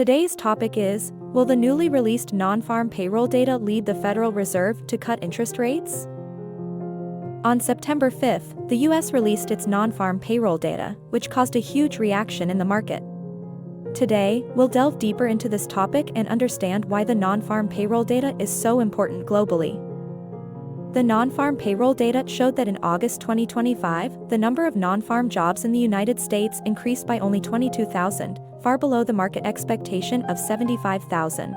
Today's topic is, will the newly released non-farm payroll data lead the Federal Reserve to cut interest rates? On September 5th, the U.S. released its non-farm payroll data, which caused a huge reaction in the market. Today, we'll delve deeper into this topic and understand why the non-farm payroll data is so important globally. The non-farm payroll data showed that in August 2025, the number of non-farm jobs in the United States increased by only 22,000, far below the market expectation of 75,000.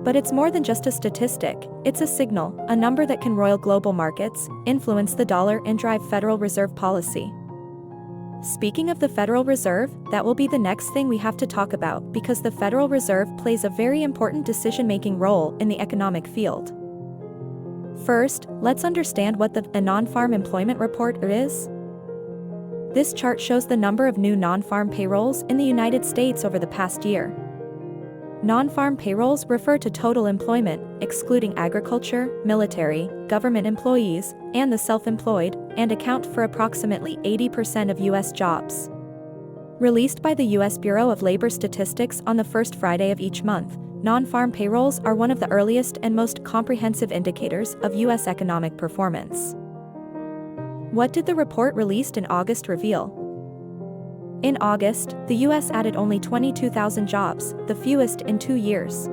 But it's more than just a statistic, it's a signal, a number that can roil global markets, influence the dollar and drive Federal Reserve policy. Speaking of the Federal Reserve, that will be the next thing we have to talk about because the Federal Reserve plays a very important decision-making role in the economic field. First, let's understand what a non-farm employment report is. This chart shows the number of new non-farm payrolls in the United States over the past year. Non-farm payrolls refer to total employment, excluding agriculture, military, government employees, and the self-employed, and account for approximately 80% of U.S. jobs. Released by the U.S. Bureau of Labor Statistics on the first Friday of each month, non-farm payrolls are one of the earliest and most comprehensive indicators of U.S. economic performance. What did the report released in August reveal? In August, the U.S. added only 22,000 jobs, the fewest in 2 years.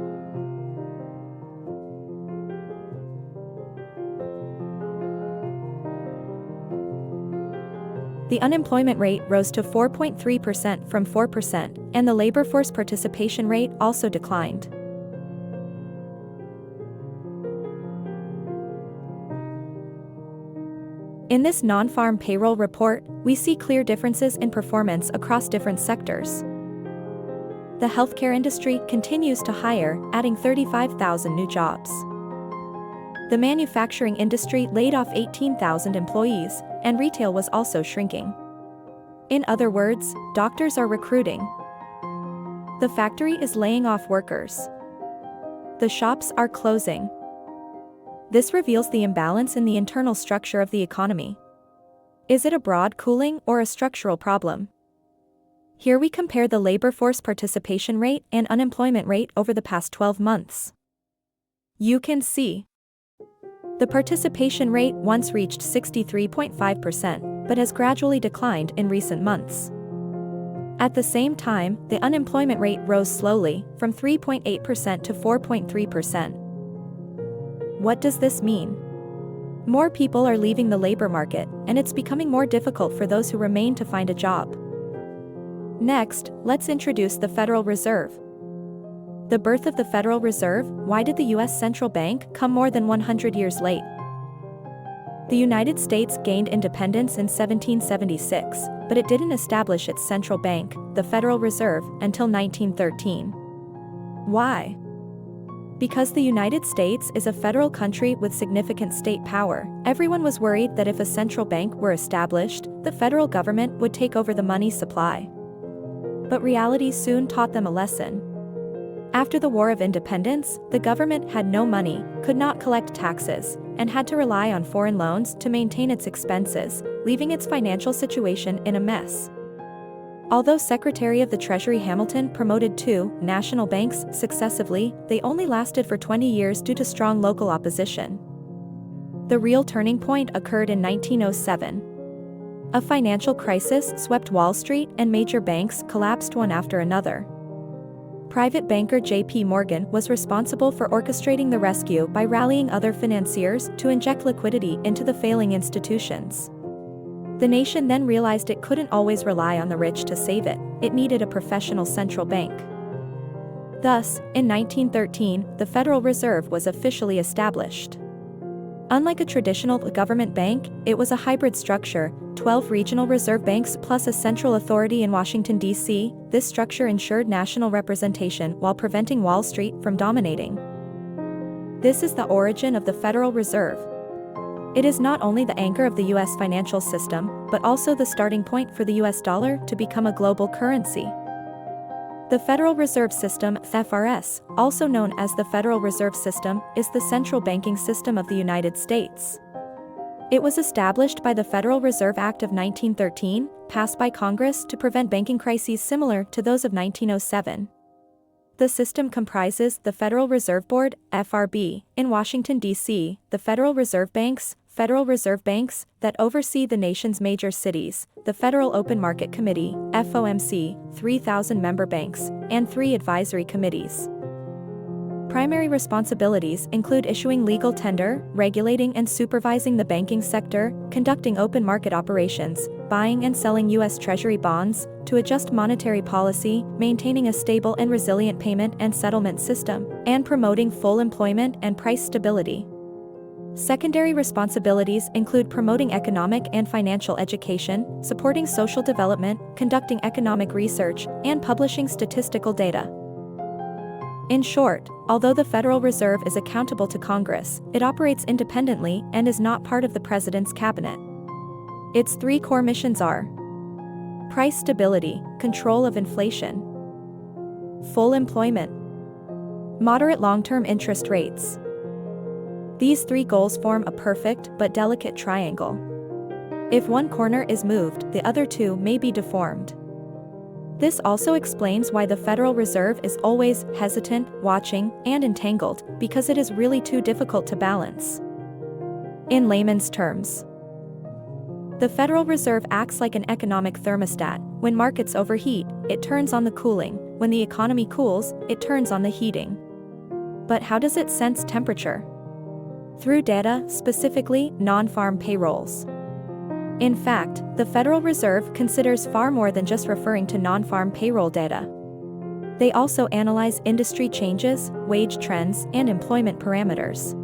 The unemployment rate rose to 4.3% from 4%, and the labor force participation rate also declined. In this non-farm payroll report, we see clear differences in performance across different sectors. The healthcare industry continues to hire, adding 35,000 new jobs. The manufacturing industry laid off 18,000 employees, and retail was also shrinking. In other words, doctors are recruiting. The factory is laying off workers. The shops are closing. This reveals the imbalance in the internal structure of the economy. Is it a broad cooling or a structural problem? Here we compare the labor force participation rate and unemployment rate over the past 12 months. You can see the participation rate once reached 63.5%, but has gradually declined in recent months. At the same time, the unemployment rate rose slowly, from 3.8% to 4.3%. What does this mean? More people are leaving the labor market, and it's becoming more difficult for those who remain to find a job. Next, let's introduce the Federal Reserve. The birth of the Federal Reserve. Why did the U.S. Central Bank come more than 100 years late? The United States gained independence in 1776, but it didn't establish its central bank, the Federal Reserve, until 1913. Why? Because the United States is a federal country with significant state power, everyone was worried that if a central bank were established, the federal government would take over the money supply. But reality soon taught them a lesson. After the War of Independence, the government had no money, could not collect taxes, and had to rely on foreign loans to maintain its expenses, leaving its financial situation in a mess. Although Secretary of the Treasury Hamilton promoted 2 national banks successively, they only lasted for 20 years due to strong local opposition. The real turning point occurred in 1907. A financial crisis swept Wall Street and major banks collapsed one after another. Private banker J.P. Morgan was responsible for orchestrating the rescue by rallying other financiers to inject liquidity into the failing institutions. The nation then realized it couldn't always rely on the rich to save it, it needed a professional central bank. Thus, in 1913, the Federal Reserve was officially established. Unlike a traditional government bank, it was a hybrid structure, 12 regional reserve banks plus a central authority in Washington, D.C. This structure ensured national representation while preventing Wall Street from dominating. This is the origin of the Federal Reserve. It is not only the anchor of the U.S. financial system, but also the starting point for the U.S. dollar to become a global currency. The Federal Reserve System, FRS, also known as the Federal Reserve System, is the central banking system of the United States. It was established by the Federal Reserve Act of 1913, passed by Congress to prevent banking crises similar to those of 1907. The system comprises the Federal Reserve Board, FRB, in Washington, D.C., the Federal Reserve Banks that oversee the nation's major cities, the Federal Open Market Committee, FOMC, 3,000 member banks, and 3 advisory committees. Primary responsibilities include issuing legal tender, regulating and supervising the banking sector, conducting open market operations, buying and selling U.S. Treasury bonds, to adjust monetary policy, maintaining a stable and resilient payment and settlement system, and promoting full employment and price stability. Secondary responsibilities include promoting economic and financial education, supporting social development, conducting economic research, and publishing statistical data. In short, although the Federal Reserve is accountable to Congress, it operates independently and is not part of the President's cabinet. Its 3 core missions are: price stability, control of inflation, full employment, moderate long-term interest rates. These 3 goals form a perfect but delicate triangle. If one corner is moved, the other 2 may be deformed. This also explains why the Federal Reserve is always hesitant, watching, and entangled, because it is really too difficult to balance. In layman's terms, the Federal Reserve acts like an economic thermostat. When markets overheat, it turns on the cooling. When the economy cools, it turns on the heating. But how does it sense temperature? Through data, specifically non-farm payrolls. In fact, the Federal Reserve considers far more than just referring to non-farm payroll data. They also analyze industry changes, wage trends, and employment parameters.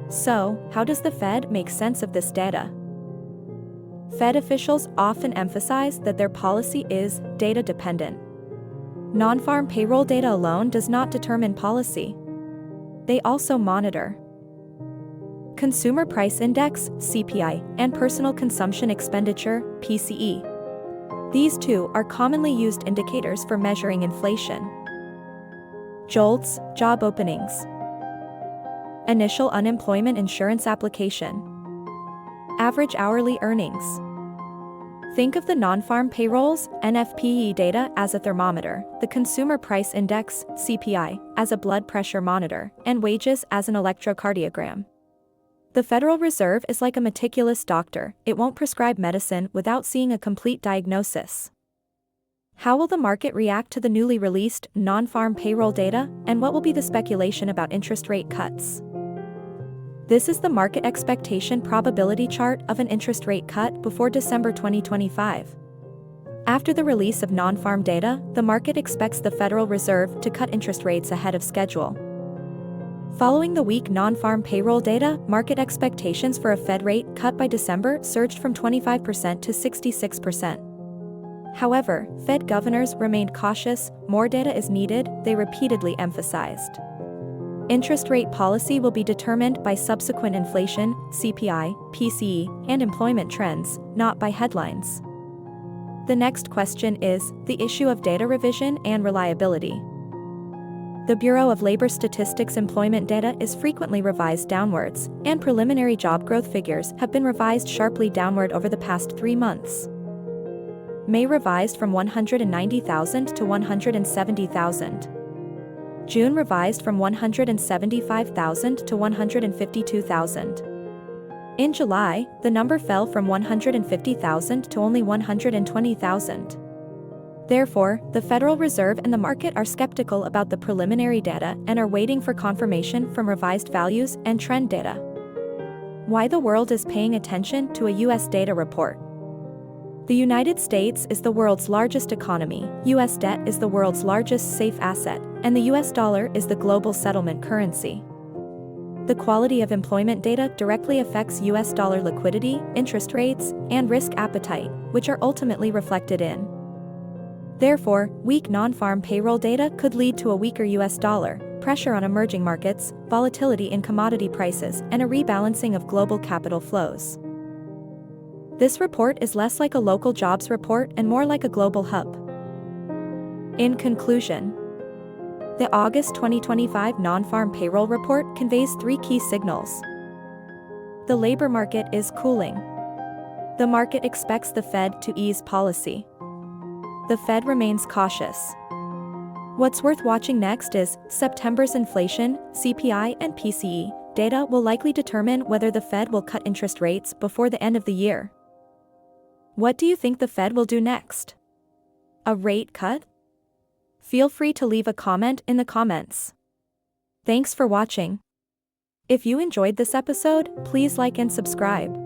So, how does the Fed make sense of this data? Fed officials often emphasize that their policy is data-dependent. Non-farm payroll data alone does not determine policy. They also monitor Consumer Price Index, CPI, and Personal Consumption Expenditure, PCE. These 2 are commonly used indicators for measuring inflation. JOLTS, job openings. Initial unemployment insurance application. Average hourly earnings. Think of the non-farm payrolls, NFP data as a thermometer, the Consumer Price Index, CPI, as a blood pressure monitor, and wages as an electrocardiogram. The Federal Reserve is like a meticulous doctor. It won't prescribe medicine without seeing a complete diagnosis. How will the market react to the newly released non-farm payroll data, and what will be the speculation about interest rate cuts? This is the market expectation probability chart of an interest rate cut before December 2025. After the release of non-farm data, the market expects the Federal Reserve to cut interest rates ahead of schedule. Following the weak non-farm payroll data, market expectations for a Fed rate cut by December surged from 25% to 66%. However, Fed governors remained cautious. More data is needed, they repeatedly emphasized. Interest rate policy will be determined by subsequent inflation, CPI, PCE, and employment trends, not by headlines. The next question is the issue of data revision and reliability. The Bureau of Labor Statistics employment data is frequently revised downwards, and preliminary job growth figures have been revised sharply downward over the past 3 months. May revised from 190,000 to 170,000. June revised from 175,000 to 152,000. In July, the number fell from 150,000 to only 120,000. Therefore, the Federal Reserve and the market are skeptical about the preliminary data and are waiting for confirmation from revised values and trend data. Why the world is paying attention to a U.S. data report. The United States is the world's largest economy, U.S. debt is the world's largest safe asset, and the U.S. dollar is the global settlement currency. The quality of employment data directly affects U.S. dollar liquidity, interest rates, and risk appetite, which are ultimately reflected in. Therefore, weak non-farm payroll data could lead to a weaker U.S. dollar, pressure on emerging markets, volatility in commodity prices, and a rebalancing of global capital flows. This report is less like a local jobs report and more like a global hub. In conclusion, the August 2025 non-farm payroll report conveys 3 key signals. The labor market is cooling. The market expects the Fed to ease policy. The Fed remains cautious. What's worth watching next is September's inflation, CPI, and PCE data will likely determine whether the Fed will cut interest rates before the end of the year. What do you think the Fed will do next? A rate cut? Feel free to leave a comment in the comments. Thanks for watching. If you enjoyed this episode, please like and subscribe.